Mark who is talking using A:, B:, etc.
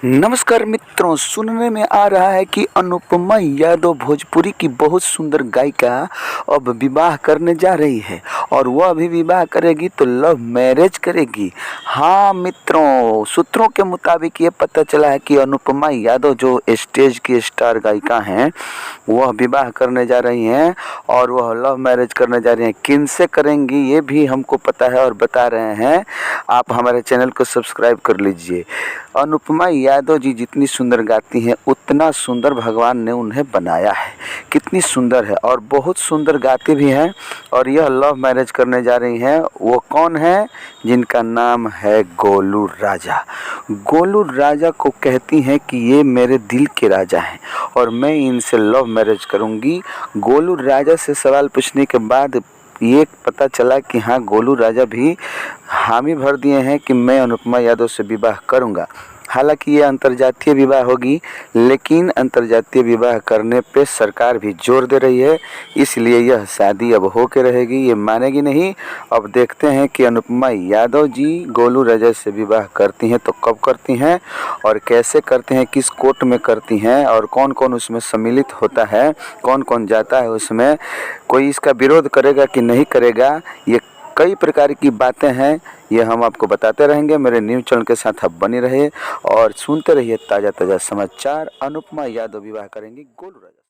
A: नमस्कार मित्रों, सुनने में आ रहा है कि अनुपमा यादव भोजपुरी की बहुत सुंदर गायिका अब विवाह करने जा रही है और वह अभी विवाह करेगी तो लव मैरिज करेगी। हाँ मित्रों, सूत्रों के मुताबिक ये पता चला है कि अनुपमा यादव जो स्टेज की स्टार गायिका हैं वह विवाह करने जा रही हैं और वह लव मैरिज करने जा रही हैं। किनसे करेंगी ये भी हमको पता है और बता रहे हैं। आप हमारे चैनल को सब्सक्राइब कर लीजिए। अनुपमा यादव जी जितनी सुंदर गाती हैं उतना सुंदर भगवान ने उन्हें बनाया है। कितनी सुंदर है और बहुत सुंदर गाती भी हैं और यह लव मैरिज करने जा रही हैं। वो कौन है? जिनका नाम है गोलू राजा। गोलू राजा को कहती हैं कि ये मेरे दिल के राजा हैं और मैं इनसे लव मैरिज करूंगी। गोलू राजा से सवाल पूछने के बाद ये पता चला कि हाँ, गोलू राजा भी हामी भर दिए हैं कि मैं अनुपमा यादव से विवाह करूंगा। हालांकि ये अंतर्जातीय विवाह होगी, लेकिन अंतर्जातीय विवाह करने पे सरकार भी जोर दे रही है, इसलिए यह शादी अब हो के रहेगी, ये मानेगी नहीं। अब देखते हैं कि अनुपमा यादव जी गोलू राजा से विवाह करती हैं तो कब करती हैं और कैसे करती हैं, किस कोर्ट में करती हैं और कौन कौन उसमें सम्मिलित होता है, कौन कौन जाता है उसमें, कोई इसका विरोध करेगा कि नहीं करेगा, ये कई प्रकार की बातें हैं। ये हम आपको बताते रहेंगे। मेरे न्यूज़ चैनल के साथ आप बने रहिए और सुनते रहिए ताज़ा ताज़ा समाचार। अनुपमा यादव विवाह करेंगी गोलू राजा।